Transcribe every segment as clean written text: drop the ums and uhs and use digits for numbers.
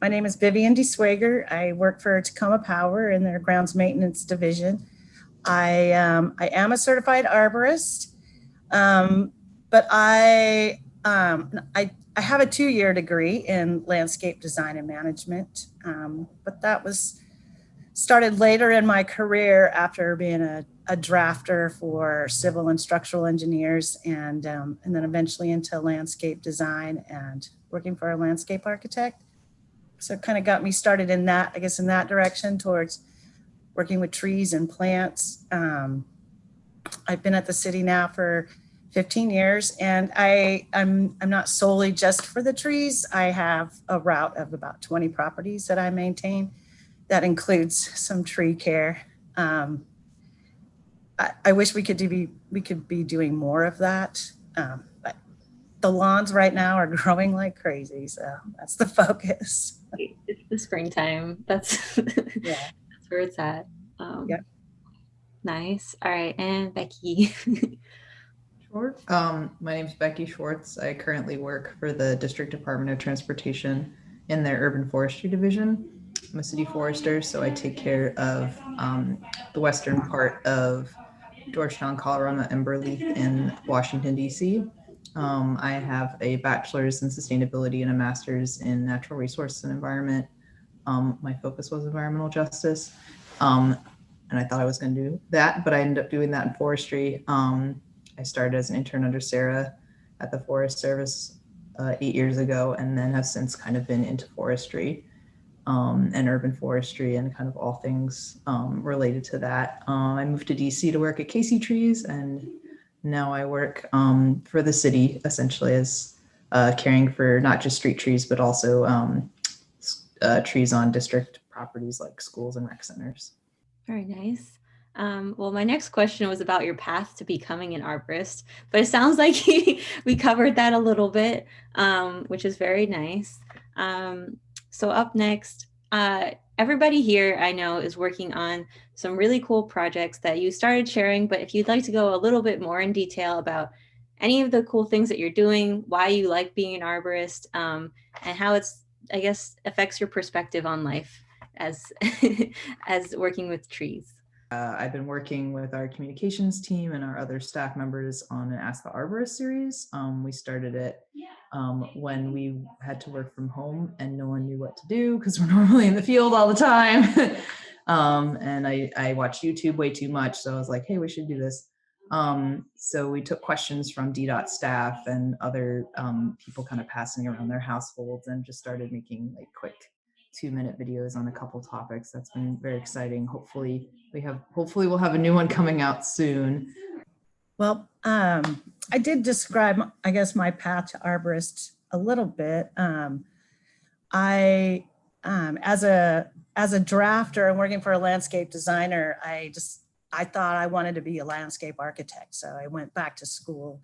My name is Vivian deZwager. I work for Tacoma Power in their grounds maintenance division. I am a certified arborist, but I have a 2-year degree in landscape design and management, but that was started later in my career after being a drafter for civil and structural engineers, and then eventually into landscape design and working for a landscape architect. So it kind of got me started in that, I guess, in that direction towards working with trees and plants. I've been at the city now for 15 years, and I'm not solely just for the trees. I have a route of about 20 properties that I maintain. That includes some tree care. I wish we could be doing more of that, but the lawns right now are growing like crazy, so that's the focus. It's the springtime. That's Yeah. that's where it's at. Yep. Nice. All right, and Becky. Sure. My name is Becky Schwartz. I currently work for the District Department of Transportation in their Urban Forestry Division. I'm a city forester, so I take care of the western part of Georgetown, Colorado, and Burleigh in Washington, D.C. I have a bachelor's in sustainability and a master's in natural resources and environment. My focus was environmental justice, and I thought I was going to do that, but I ended up doing that in forestry. I started as an intern under Sarah at the Forest Service 8 years ago, and then have since kind of been into forestry and urban forestry and kind of all things related to that. I moved to DC to work at Casey Trees, and now I work for the city essentially as caring for not just street trees, but also trees on district properties like schools and rec centers. Very nice. Well, my next question was about your path to becoming an arborist, but it sounds like we covered that a little bit, which is very nice. So up next, everybody here I know is working on some really cool projects that you started sharing, but if you'd like to go a little bit more in detail about any of the cool things that you're doing, why you like being an arborist, and how it's, I guess, affects your perspective on life as as working with trees. I've been working with our communications team and our other staff members on an Ask the Arborist series. We started it when we had to work from home and no one knew what to do because we're normally in the field all the time. And I watch YouTube way too much. So I was like, hey, we should do this. So we took questions from DDOT staff and other people kind of passing around their households and just started making like quick 2-minute videos on a couple topics. That's been very exciting. Hopefully we'll have a new one coming out soon. Well, I did describe, I guess, my path to arborist a little bit. I, as a drafter and working for a landscape designer, I thought I wanted to be a landscape architect. So I went back to school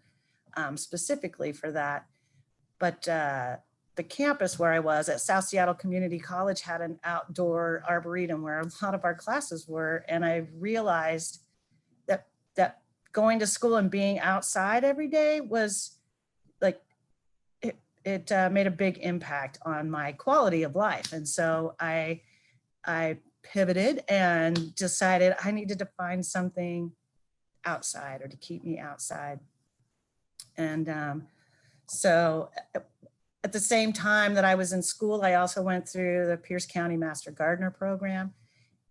specifically for that. But the campus where I was at South Seattle Community College had an outdoor arboretum where a lot of our classes were. And I realized that going to school and being outside every day was like, it made a big impact on my quality of life. And so I pivoted and decided I needed to find something outside or to keep me outside. And so at the same time that I was in school, I also went through the Pierce County Master Gardener program.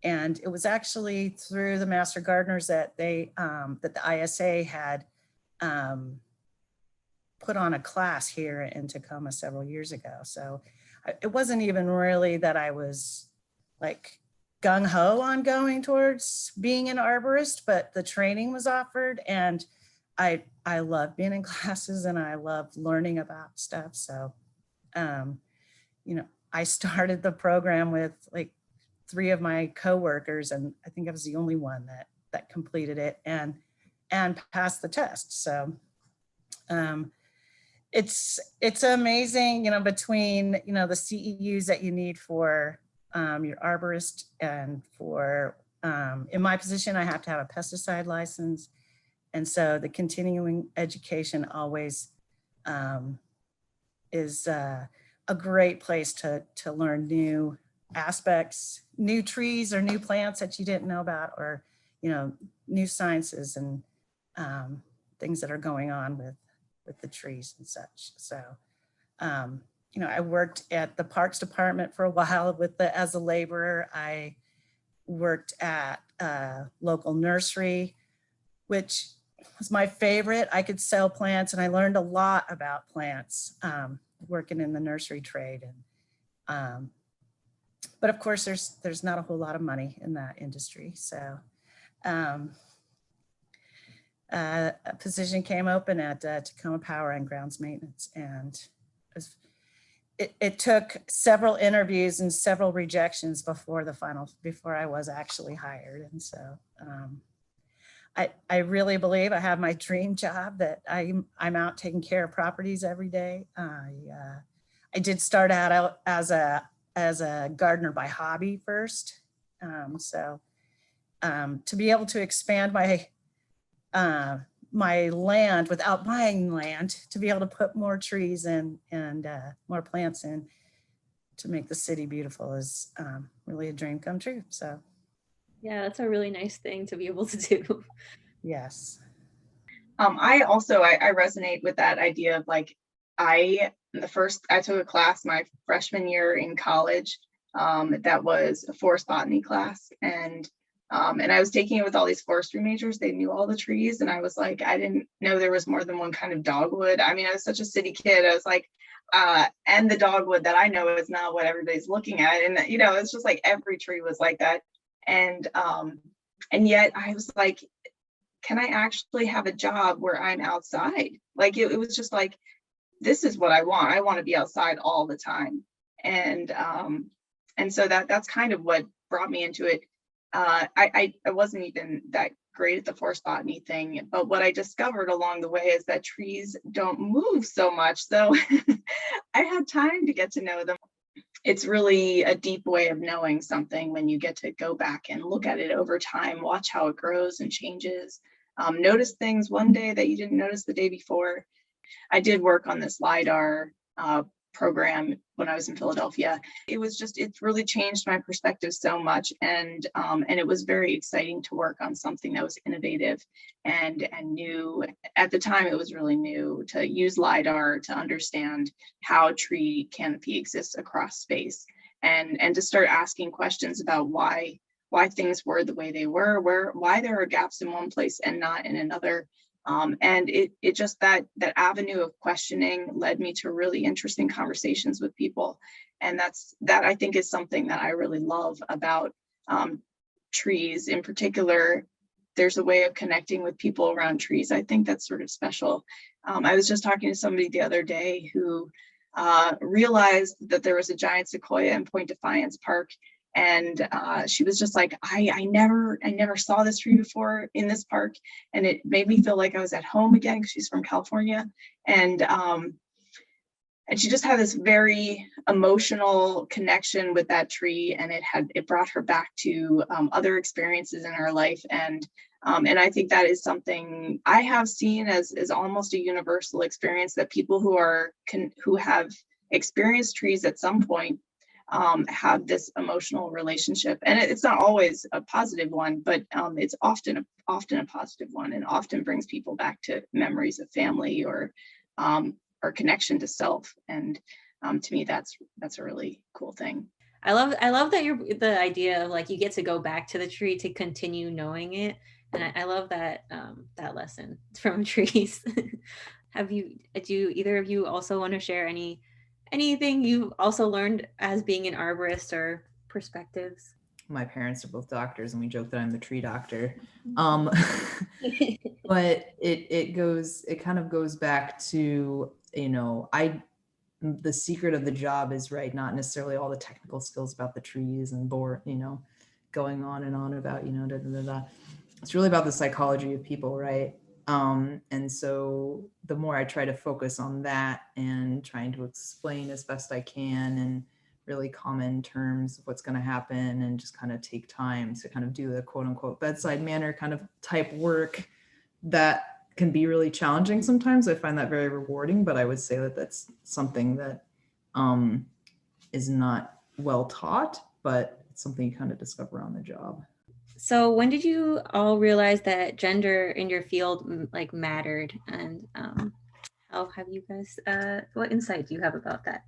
And it was actually through the Master Gardeners that that the ISA had put on a class here in Tacoma several years ago. So it wasn't even really that I was like gung-ho on going towards being an arborist, but the training was offered, and I love being in classes and I love learning about stuff. So, I started the program with like 3 of my coworkers, and I think I was the only one that completed it and passed the test. So, it's amazing, between, the CEUs that you need for your arborist and for, in my position, I have to have a pesticide license. And so the continuing education always is a great place to learn new aspects, new trees or new plants that you didn't know about, or, you know, new sciences and things that are going on with the trees and such. So, you know, I worked at the Parks Department for a while as a laborer. I worked at a local nursery, which was my favorite. I could sell plants, and I learned a lot about plants working in the nursery trade. And but of course, there's not a whole lot of money in that industry. So a position came open at Tacoma Power and Grounds Maintenance, and it took several interviews and several rejections before I was actually hired. And so I really believe I have my dream job, that I'm out taking care of properties every day. I did start out as a gardener by hobby first. So to be able to expand my land without buying land, to be able to put more trees in and more plants in to make the city beautiful is really a dream come true. So yeah, that's a really nice thing to be able to do. yes. I resonate with that idea of like, I took a class my freshman year in college that was a forest botany class, and I was taking it with all these forestry majors. They knew all the trees, and I was like, I didn't know there was more than one kind of dogwood. I mean, I was such a city kid. I was like, and the dogwood that I know is not what everybody's looking at, and you know, it's just like every tree was like that, and yet I was like, can I actually have a job where I'm outside? Like it was just like, this is what I want. I want to be outside all the time. And so that's kind of what brought me into it. I wasn't even that great at the forest botany thing, but what I discovered along the way is that trees don't move so much. So I had time to get to know them. It's really a deep way of knowing something when you get to go back and look at it over time, watch how it grows and changes, notice things one day that you didn't notice the day before. I did work on this LiDAR program when I was in Philadelphia. It really changed my perspective so much. And it was very exciting to work on something that was innovative and new. At the time, it was really new to use LiDAR to understand how tree canopy exists across space, and to start asking questions about why things were the way they were, why there are gaps in one place and not in another. And it just that avenue of questioning led me to really interesting conversations with people. And that I think is something that I really love about trees in particular. There's a way of connecting with people around trees. I think that's sort of special. I was just talking to somebody the other day who realized that there was a giant sequoia in Point Defiance Park. And she was just like, I never saw this tree before in this park. And it made me feel like I was at home again, because she's from California. And she just had this very emotional connection with that tree. And it brought her back to other experiences in her life. And I think that is something I have seen as almost a universal experience, that people who have experienced trees at some point have this emotional relationship. And it's not always a positive one, but it's often a positive one, and often brings people back to memories of family or connection to self. And to me, that's a really cool thing. I love that the idea of like, you get to go back to the tree to continue knowing it. And I love that that lesson from trees. Do either of you also want to share anything you also learned as being an arborist, or perspectives? My parents are both doctors, and we joke that I'm the tree doctor. But it kind of goes back to, you know, the secret of the job is, right, not necessarily all the technical skills about the trees and going on and on about, It's really about the psychology of people, right? And so the more I try to focus on that and trying to explain as best I can in really common terms of what's going to happen, and just kind of take time to kind of do the quote unquote bedside manner kind of type work that can be really challenging sometimes. I find that very rewarding, but I would say that that's something that is not well taught, but it's something you kind of discover on the job. So when did you all realize that gender in your field like mattered, and how have you guys, what insight do you have about that?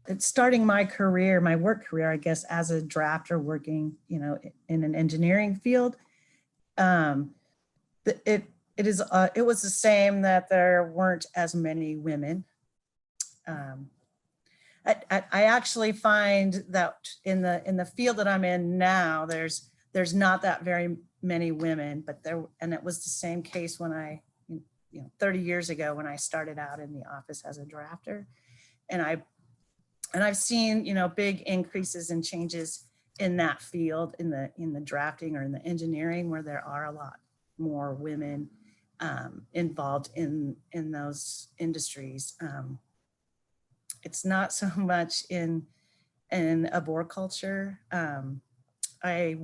It's starting my career, my work career, I guess, as a drafter working, in an engineering field. It was the same that there weren't as many women. I actually find that in the field that I'm in now, there's not that very many women, and it was the same case when 30 years ago when I started out in the office as a drafter, and I've seen big increases and changes in that field, in the drafting or in the engineering, where there are a lot more women involved in those industries. It's not so much in arboriculture. I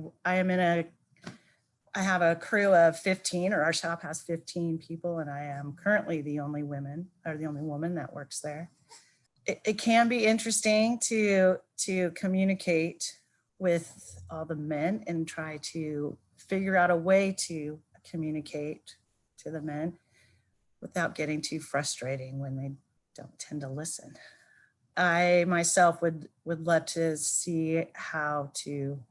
have a crew of 15, or our shop has 15 people, and I am currently the only woman that works there. It can be interesting to communicate with all the men and try to figure out a way to communicate to the men without getting too frustrating when they don't tend to listen. I myself would love to see how to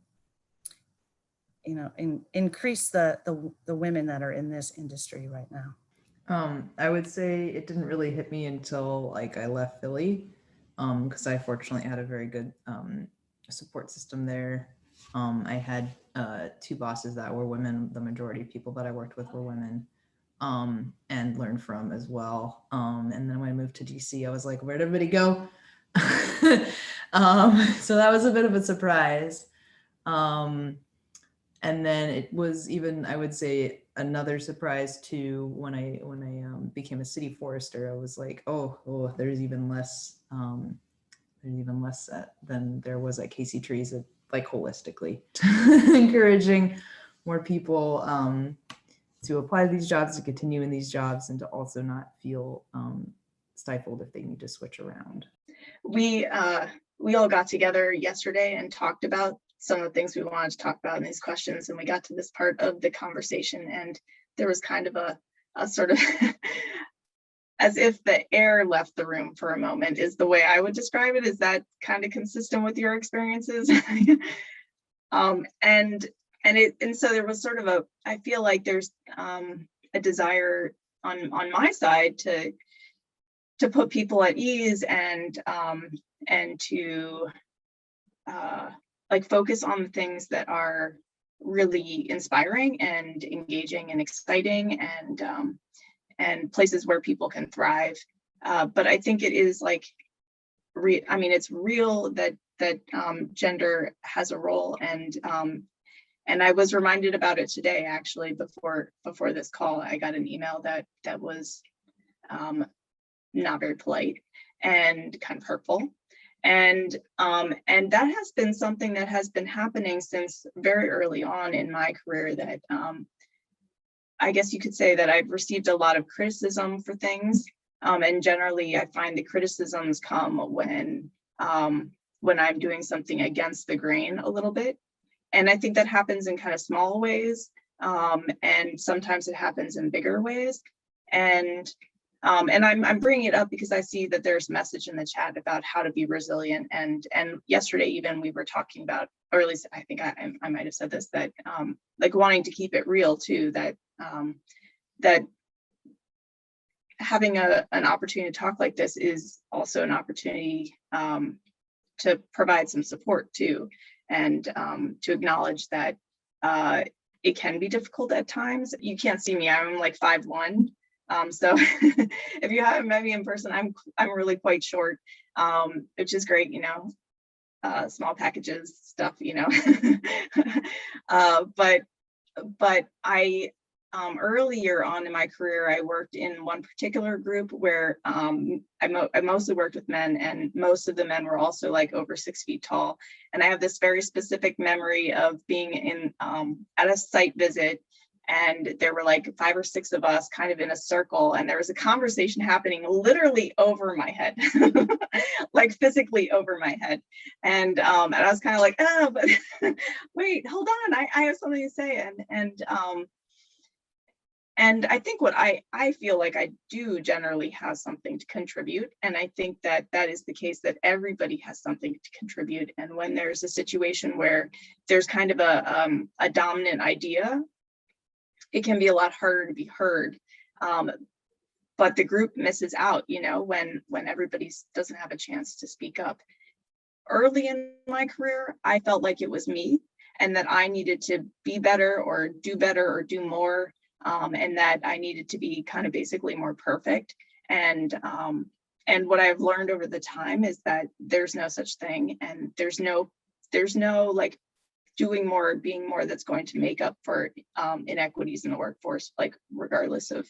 increase the women that are in this industry right now. I would say it didn't really hit me until I left Philly, because I fortunately had a very good support system there. I had 2 bosses that were women. The majority of people that I worked with were women, and learned from as well. And then when I moved to DC, I was like, where'd everybody go? So that was a bit of a surprise. And then it was even, I would say, another surprise too when I became a city forester. I was like, oh, there's even less than there was at Casey Trees, holistically encouraging more people to apply to these jobs, to continue in these jobs, and to also not feel stifled if they need to switch around. We all got together yesterday and talked about some of the things we wanted to talk about in these questions, and we got to this part of the conversation, and there was kind of a sort of as if the air left the room for a moment, is the way I would describe it. Is that kind of consistent with your experiences? And so there was sort of I feel like there's a desire on my side to put people at ease and to focus on the things that are really inspiring and engaging and exciting, and places where people can thrive. But I think it is it's real that gender has a role, and I was reminded about it today, actually, before this call. I got an email that was not very polite and kind of hurtful. And that has been something that has been happening since very early on in my career, that I guess you could say that I've received a lot of criticism for things. And generally I find the criticisms come when I'm doing something against the grain a little bit. And I think that happens in kind of small ways. And sometimes it happens in bigger ways. And I'm bringing it up because I see that there's a message in the chat about how to be resilient. And yesterday even we were talking about, or at least I think I might have said this, that wanting to keep it real too, that having an opportunity to talk like this is also an opportunity to provide some support too, and to acknowledge that it can be difficult at times. You can't see me, I'm 5'1". So if you haven't met me in person, I'm really quite short, which is great, small packages stuff, but I earlier on in my career, I worked in one particular group where I mostly worked with men, and most of the men were also over 6 feet tall. And I have this very specific memory of being in at a site visit, and there were like 5 or 6 of us kind of in a circle, and there was a conversation happening literally over my head, like physically over my head. And I was kind of like, oh, but wait, hold on, I have something to say. And I think what I feel like I do generally have something to contribute. And I think that that is the case, that everybody has something to contribute. And when there's a situation where there's kind of a dominant idea, it can be a lot harder to be heard. But the group misses out, you know, when everybody doesn't have a chance to speak up. Early in my career, I felt like it was me, and that I needed to be better or do more. And that I needed to be kind of basically more perfect. And what I've learned over the time is that there's no such thing, and there's no like doing more or being more that's going to make up for inequities in the workforce, like regardless of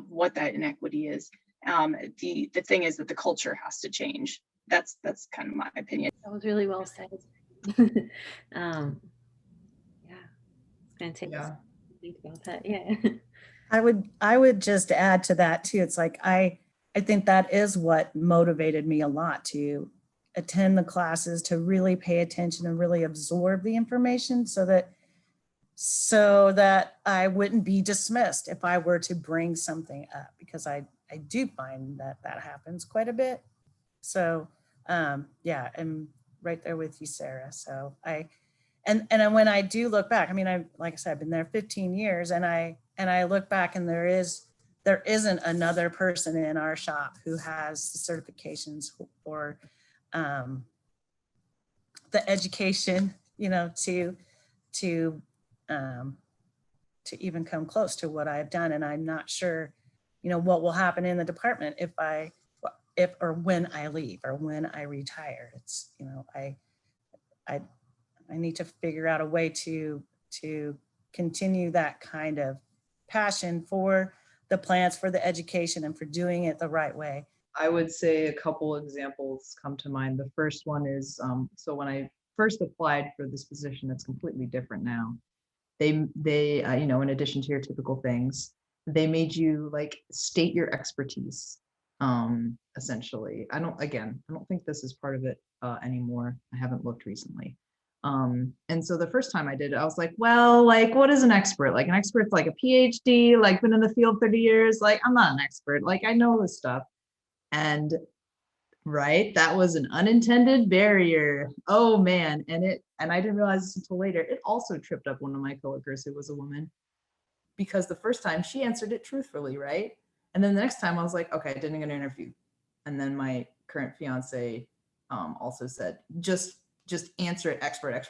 what that inequity is. The thing is that the culture has to change. That's kind of my opinion. That was really well said. Yeah, it's gonna take us to think about that. Yeah. I would just add to that too. It's like I think that is what motivated me a lot to attend the classes, to really pay attention and really absorb the information, so that I wouldn't be dismissed if I were to bring something up, because I do find that happens quite a bit. So yeah, I'm right there with you, Sarah. So and when I do look back, I mean, like I said, I've been there 15 years, and I look back, and there isn't another person in our shop who has the certifications or the education, you know, to even come close to what I've done. And I'm not sure, you know, what will happen in the department if or when I leave or when I retire. It's, you know, I need to figure out a way to continue that kind of passion for the plants, for the education, and for doing it the right way. I would say a couple examples come to mind. The first one is, so when I first applied for this position, it's completely different now. They you know, in addition to your typical things, they made you like state your expertise, essentially. I don't think this is part of it anymore. I haven't looked recently. And so the first time I did it, I was like, well, like, what is an expert? Like, an expert's like a PhD, like been in the field 30 years. Like, I'm not an expert. Like, I know this stuff. And right, that was an unintended barrier. Oh man. And I didn't realize this until later. It also tripped up one of my coworkers who was a woman, because the first time she answered it truthfully, right? And then the next time I was like, okay, I didn't get an interview. And then my current fiance also said, just answer it, expert.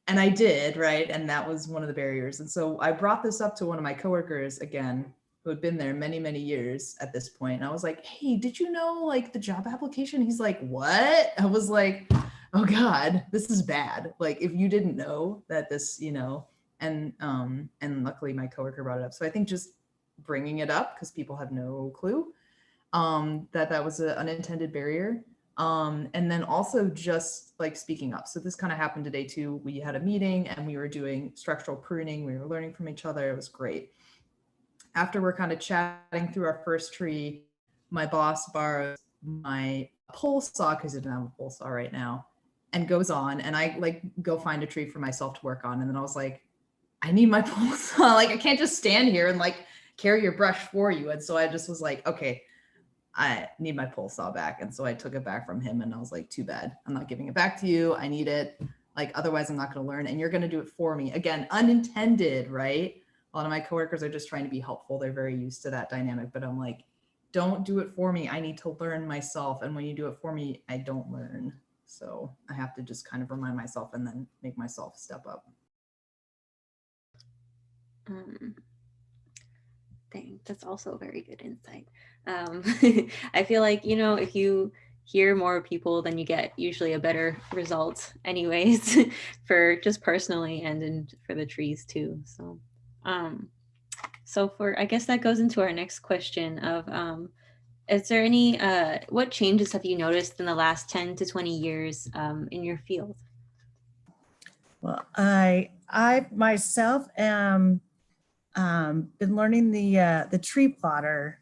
And I did, right? And that was one of the barriers. And so I brought this up to one of my coworkers again, who had been there many, many years at this point. And I was like, hey, did you know like the job application? He's like, what? I was like, oh God, this is bad. Like, if you didn't know that this, you know, and luckily my coworker brought it up. So I think just bringing it up, because people have no clue, that was an unintended barrier. And then also just like speaking up. So this kind of happened today too. We had a meeting and we were doing structural pruning. We were learning from each other. It was great. After we're kind of chatting through our first tree, my boss borrows my pole saw, because he doesn't have a pole saw right now, and goes on, and I like go find a tree for myself to work on. And then I was like, I need my pole saw. Like, I can't just stand here and like carry your brush for you. And so I just was like, okay, I need my pole saw back. And so I took it back from him, and I was like, too bad. I'm not giving it back to you. I need it. Like, otherwise I'm not going to learn, and you're going to do it for me. Again, unintended, right? A lot of my coworkers are just trying to be helpful. They're very used to that dynamic, but I'm like, don't do it for me. I need to learn myself. And when you do it for me, I don't learn. So I have to just kind of remind myself and then make myself step up. Dang, that's also a very good insight. I feel like, you know, if you hear more people, then you get usually a better result anyways, for just personally and for the trees too. So I guess that goes into our next question of, is there any, what changes have you noticed in the last 10 to 20 years in your field? Well, I I myself am been learning the tree plotter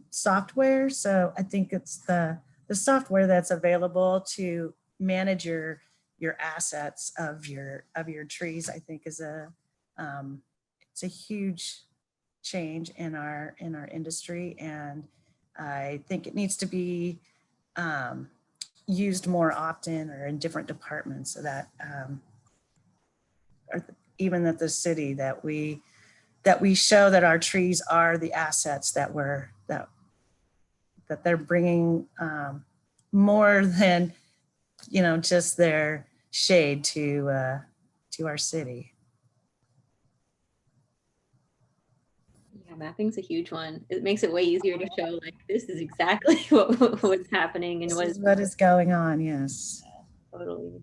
software. So I think it's the software that's available to manage your assets of your trees. I think is it's a huge change in our industry, and I think it needs to be used more often or in different departments, so that or even at the city, that we show that our trees are the assets that they're bringing, more than just their shade to our city. Yeah, mapping's a huge one. It makes it way easier to show like this is exactly what's happening and This is what is going on. Yes. totally.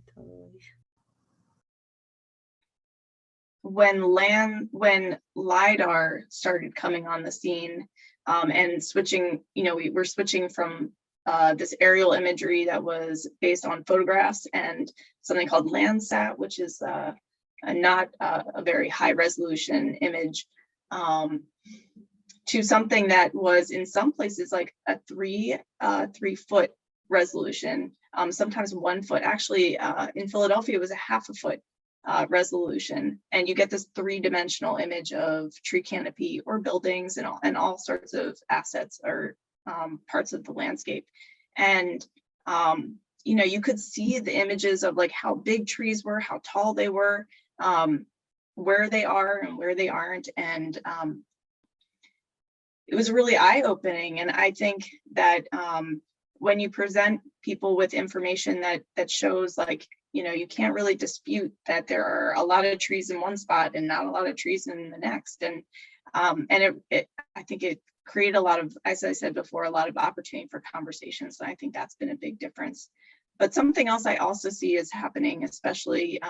When LiDAR started coming on the scene, and switching, we were switching from this aerial imagery that was based on photographs and something called Landsat, which is not a very high resolution image, to something that was in some places like a 3-foot resolution, sometimes 1 foot. Actually, in Philadelphia, it was a 1/2 foot resolution, and you get this 3-dimensional image of tree canopy or buildings and all sorts of assets or parts of the landscape. And you could see the images of like how big trees were, how tall they were, where they are and where they aren't, and it was really eye-opening. And I think that when you present people with information that shows like, you can't really dispute that there are a lot of trees in one spot and not a lot of trees in the next. And I think it created a lot of, as I said before, a lot of opportunity for conversations. And I think that's been a big difference. But something else I also see is happening, especially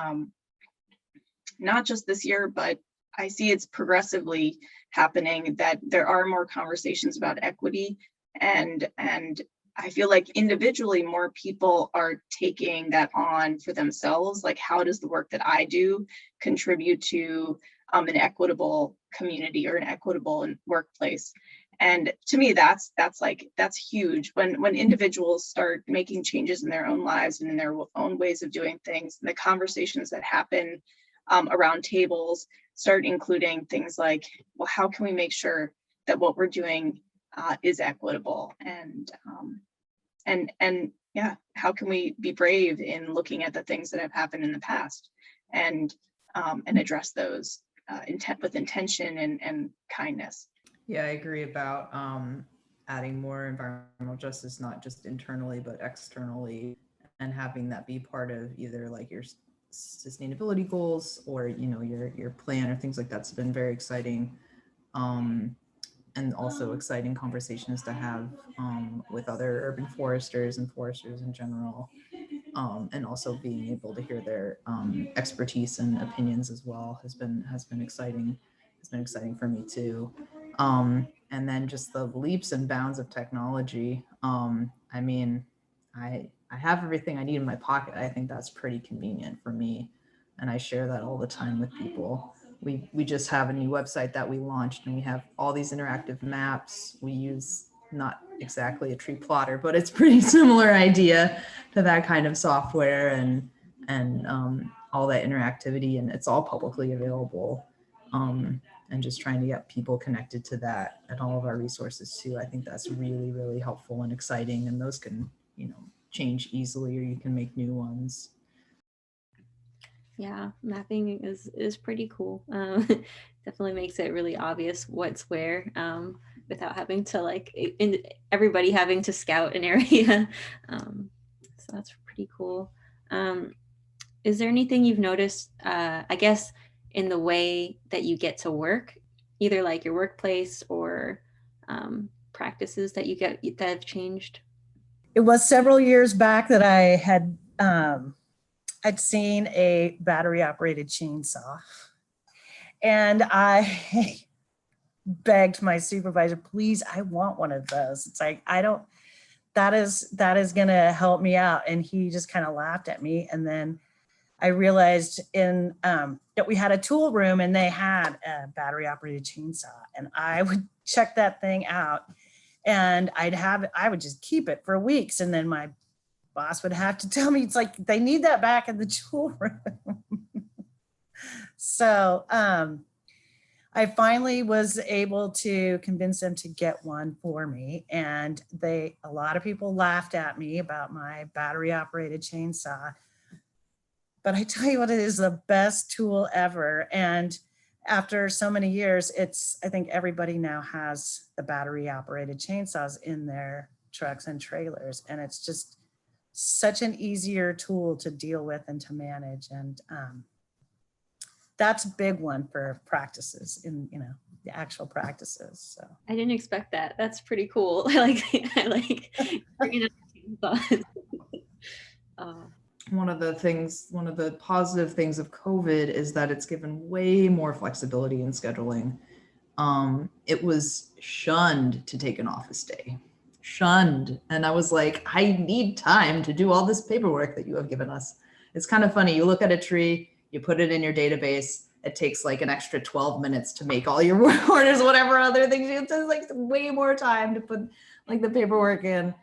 not just this year, but I see it's progressively happening, that there are more conversations about equity, and I feel like individually more people are taking that on for themselves. Like, how does the work that I do contribute to an equitable community or an equitable workplace? And to me, that's huge. When individuals start making changes in their own lives and in their own ways of doing things, and the conversations that happen around tables start including things like, well, how can we make sure that what we're doing is equitable, and yeah, how can we be brave in looking at the things that have happened in the past, and address those with intention and kindness. Yeah, I agree about adding more environmental justice, not just internally, but externally, and having that be part of either like your sustainability goals or, your plan or things like that's been very exciting. And also exciting conversations to have with other urban foresters and foresters in general. And also being able to hear their expertise and opinions as well has been exciting. It's been exciting for me too. And then just the leaps and bounds of technology. I mean, I have everything I need in my pocket. I think that's pretty convenient for me, and I share that all the time with people. We just have a new website that we launched, and we have all these interactive maps. We use not exactly a tree plotter, but it's pretty similar idea to that kind of software, and all that interactivity, and it's all publicly available. And just trying to get people connected to that and all of our resources too. I think that's really, really helpful and exciting, and those can, change easily, or you can make new ones. Yeah, mapping is pretty cool. Definitely makes it really obvious what's where, without having to everybody having to scout an area. So that's pretty cool. Is there anything you've noticed, I guess, in the way that you get to work, either like your workplace or practices that that have changed? It was several years back that I had I'd seen a battery operated chainsaw, and I begged my supervisor, please, I want one of those. It's like, that is going to help me out. And he just kind of laughed at me. And then I realized that we had a tool room and they had a battery operated chainsaw, and I would check that thing out and I would just keep it for weeks. And then my boss would have to tell me, it's like, they need that back in the tool room. So I finally was able to convince them to get one for me. And a lot of people laughed at me about my battery operated chainsaw. But I tell you what, it is the best tool ever. And after so many years, I think everybody now has the battery operated chainsaws in their trucks and trailers. And it's just such an easier tool to deal with and to manage. And that's a big one for practices in, the actual practices. So I didn't expect that. That's pretty cool. I like bringing up chainsaws. One of the positive things of COVID is that it's given way more flexibility in scheduling. It was shunned to take an office day, shunned. And I was like, I need time to do all this paperwork that you have given us. It's kind of funny. You look at a tree, you put it in your database. It takes like an extra 12 minutes to make all your work orders, whatever other things. It takes like way more time to put like the paperwork in.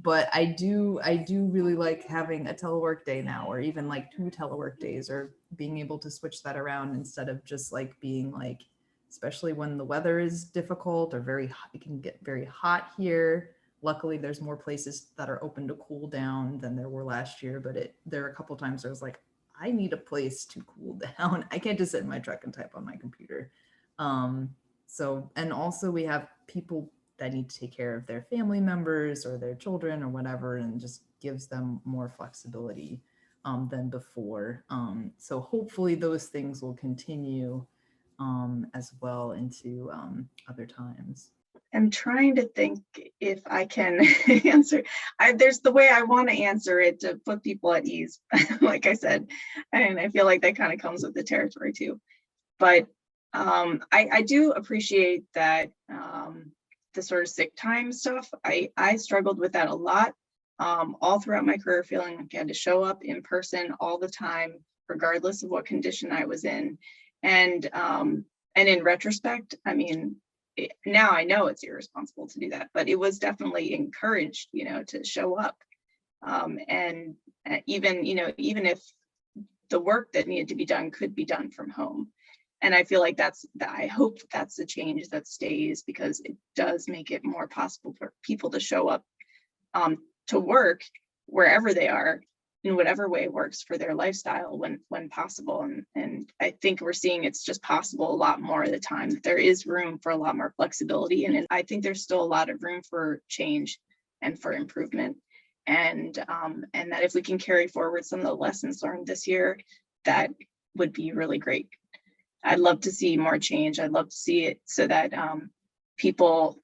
But I do really like having a telework day now, or even like 2 telework days, or being able to switch that around instead of just like being like, especially when the weather is difficult or very hot, it can get very hot here. Luckily, there's more places that are open to cool down than there were last year, but there are a couple times I was like, I need a place to cool down. I can't just sit in my truck and type on my computer. So, and also we have people that need to take care of their family members or their children or whatever, and just gives them more flexibility than before. So hopefully those things will continue as well into other times. I'm trying to think if I can answer. There's the way I want to answer it to put people at ease, like I said, and I feel like that kind of comes with the territory too. But I do appreciate that the sort of sick time stuff. I struggled with that a lot all throughout my career, feeling like I had to show up in person all the time, regardless of what condition I was in. And in retrospect, I mean, now I know it's irresponsible to do that, but it was definitely encouraged, to show up. And even if the work that needed to be done could be done from home. And I feel like I hope that's the change that stays, because it does make it more possible for people to show up to work wherever they are, in whatever way works for their lifestyle when possible. And I think we're seeing it's just possible a lot more of the time, that there is room for a lot more flexibility. And I think there's still a lot of room for change and for improvement. And that if we can carry forward some of the lessons learned this year, that would be really great. I'd love to see more change. I'd love to see it so that people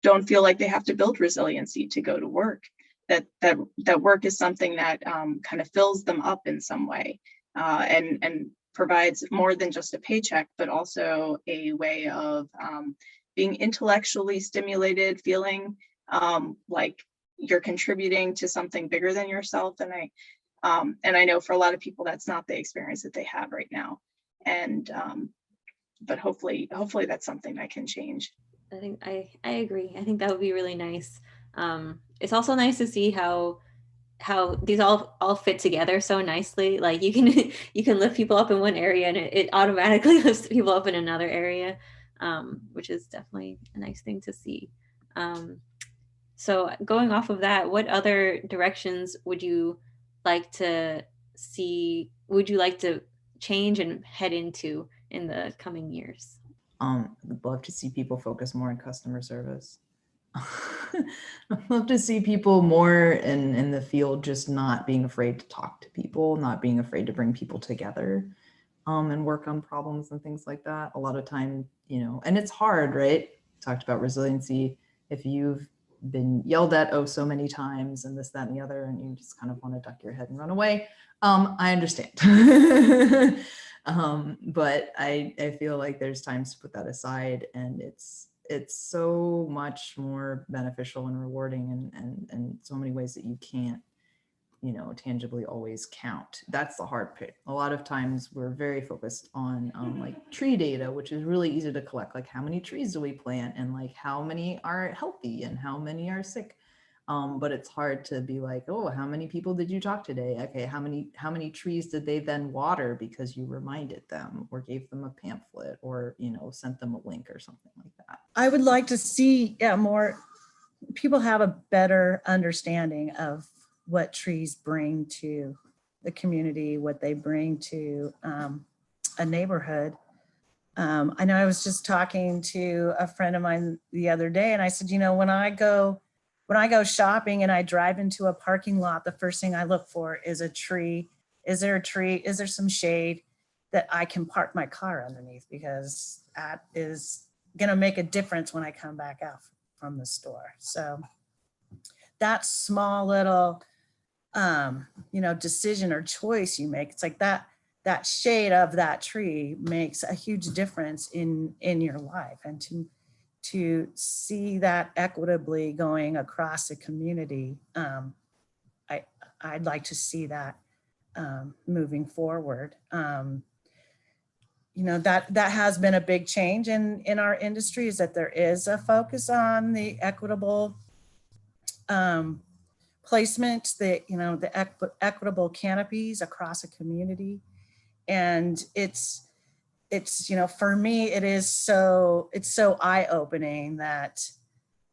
don't feel like they have to build resiliency to go to work. That work is something that kind of fills them up in some way, and provides more than just a paycheck, but also a way of being intellectually stimulated, feeling like you're contributing to something bigger than yourself. And I know for a lot of people that's not the experience that they have right now. And but hopefully that's something that can change. I think I agree. I think that would be really nice. It's also nice to see how these all fit together so nicely. Like you can lift people up in one area and it automatically lifts people up in another area, which is definitely a nice thing to see. So going off of that, what other directions would you like to see? Would you like to change and head into in the coming years? I'd love to see people focus more on customer service. I'd love to see people more in the field, just not being afraid to talk to people, not being afraid to bring people together and work on problems and things like that. A lot of time, and it's hard, right? Talked about resiliency. If you've been yelled at so many times and this, that, and the other, and you just kind of want to duck your head and run away, I understand. But I feel like there's times to put that aside, and it's so much more beneficial and rewarding and so many ways that you can't tangibly always count. That's the hard part. A lot of times we're very focused on like tree data, which is really easy to collect, like how many trees do we plant and like how many are healthy and how many are sick. But it's hard to be like, oh, how many people did you talk today? Okay, how many trees did they then water because you reminded them or gave them a pamphlet or, sent them a link or something like that. I would like to see more people have a better understanding of what trees bring to the community, what they bring to a neighborhood. I know I was just talking to a friend of mine the other day, and I said, when I go shopping and I drive into a parking lot, the first thing I look for is a tree. Is there a tree? Is there some shade that I can park my car underneath? Because that is going to make a difference when I come back out from the store. So that small little, decision or choice you make, it's like that shade of that tree makes a huge difference in your life. And to see that equitably going across the community, I'd like to see that moving forward. That has been a big change in our industry, is that there is a focus on the equitable placement, the equitable canopies across a community. And it's for me, it's so eye-opening that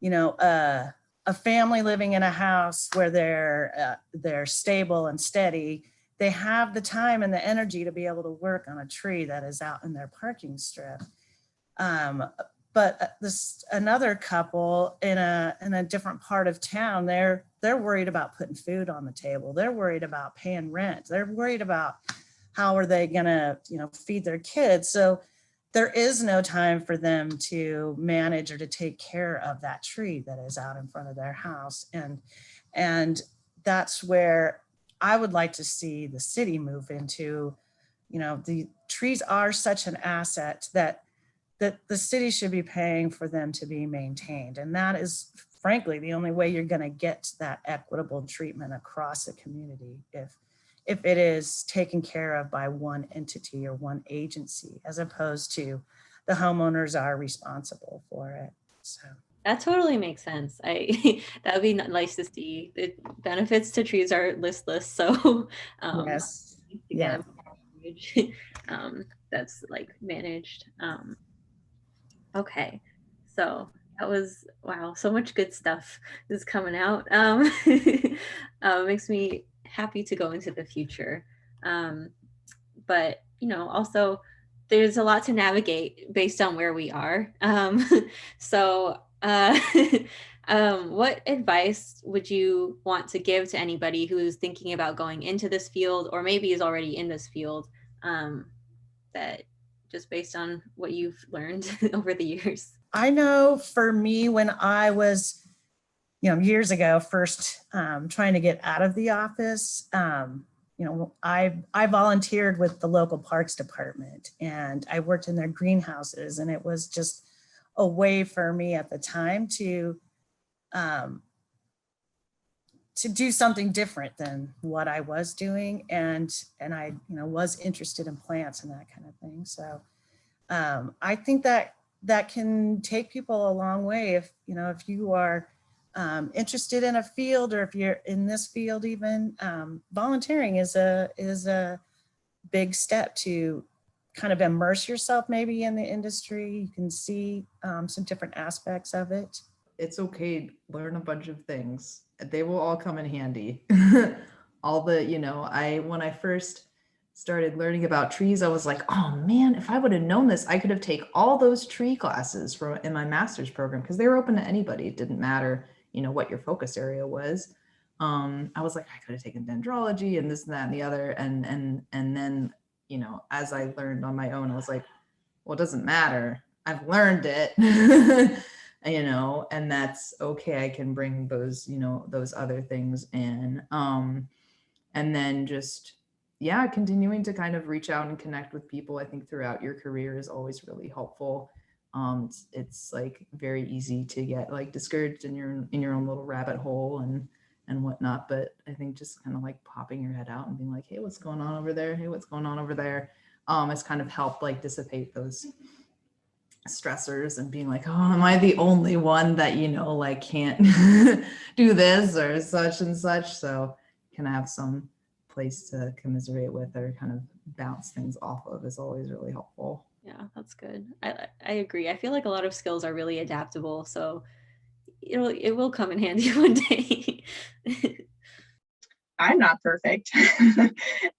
a family living in a house where they're stable and steady, they have the time and the energy to be able to work on a tree that is out in their parking strip. But this another couple in a different part of town, they're worried about putting food on the table. They're worried about paying rent. They're worried about how are they gonna feed their kids. So there is no time for them to manage or to take care of that tree that is out in front of their house. And that's where I would like to see the city move into. The trees are such an asset that the city should be paying for them to be maintained. And that is frankly the only way you're going to get that equitable treatment across the community, if it is taken care of by one entity or one agency, as opposed to the homeowners are responsible for it. So that totally makes sense. That would be nice to see. The benefits to trees are listless, so yes, yeah, that's like managed. Okay, so that was, wow, so much good stuff is coming out. Makes me happy to go into the future. But also there's a lot to navigate based on where we are. So what advice would you want to give to anybody who's thinking about going into this field, or maybe is already in this field, that just based on what you've learned over the years? I know for me, when I was, years ago, first trying to get out of the office, I volunteered with the local parks department, and I worked in their greenhouses, and it was just a way for me at the time to do something different than what I was doing. And I, was interested in plants and that kind of thing. So I think that can take people a long way if you are interested in a field, or if you're in this field even. Volunteering is a big step to kind of immerse yourself maybe in the industry. You can see some different aspects of it. It's okay, learn a bunch of things. They will all come in handy. All the, when I first started learning about trees, I was like, oh man, if I would have known this, I could have taken all those tree classes in my master's program, because they were open to anybody. It didn't matter, what your focus area was. I was like, I could have taken dendrology and this and that and the other. And then, as I learned on my own, I was like, well, it doesn't matter. I've learned it. And that's okay. I can bring those, those other things in. And then just, continuing to kind of reach out and connect with people, I think throughout your career is always really helpful. It's like very easy to get like discouraged in your own little rabbit hole, and whatnot. But I think just kind of like popping your head out and being like, hey, what's going on over there? Hey, what's going on over there? Has kind of helped like dissipate those stressors and being like, oh, am I the only one that, you know, like can't do this or such and such? So can I have some place to commiserate with or kind of bounce things off of is always really helpful. Yeah, that's good. I agree. I feel like a lot of skills are really adaptable, so it will come in handy one day. I'm not perfect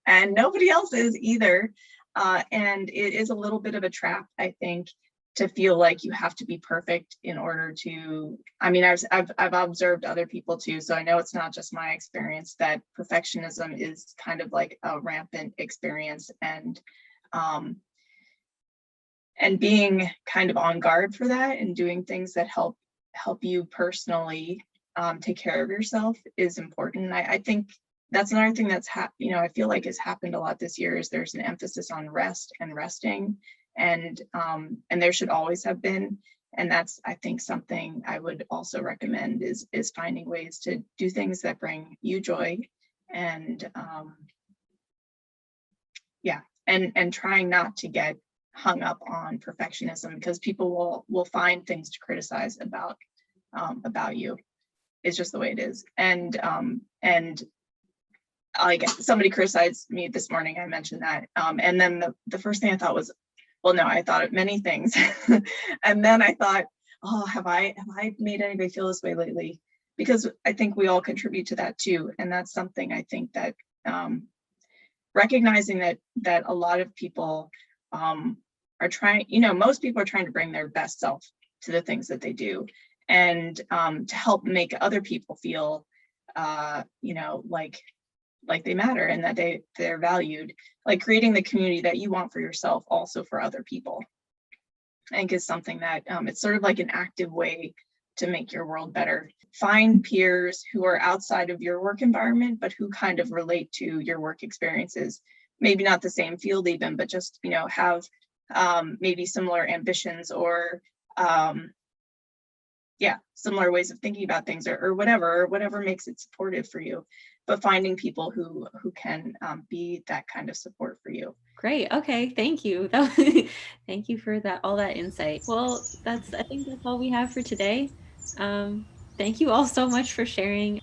and nobody else is either. And it is a little bit of a trap, I think, to feel like you have to be perfect in order to, I mean, I've observed other people too, so I know it's not just my experience that perfectionism is kind of like a rampant experience, and being kind of on guard for that and doing things that help you personally take care of yourself is important. I think that's another thing that's I feel like has happened a lot this year is there's an emphasis on rest and resting, and there should always have been. And that's, I think, something I would also recommend is finding ways to do things that bring you joy, and and trying not to get hung up on perfectionism, because people will find things to criticize about you. It's just the way it is. And like somebody criticized me this morning, I mentioned that, and then the first thing I thought was, well, no, I thought of many things. And then I thought, oh, have I made anybody feel this way lately? Because I think we all contribute to that too. And that's something I think that recognizing that a lot of people are trying, most people are trying to bring their best self to the things that they do, and to help make other people feel, like they matter and that they're valued, like creating the community that you want for yourself, also for other people. I think is something that it's sort of like an active way to make your world better. Find peers who are outside of your work environment, but who kind of relate to your work experiences. Maybe not the same field even, but just, have maybe similar ambitions or similar ways of thinking about things, or whatever makes it supportive for you. But finding people who can be that kind of support for you. Great. Okay. Thank you. Thank you for all that insight. Well, I think that's all we have for today. Thank you all so much for sharing.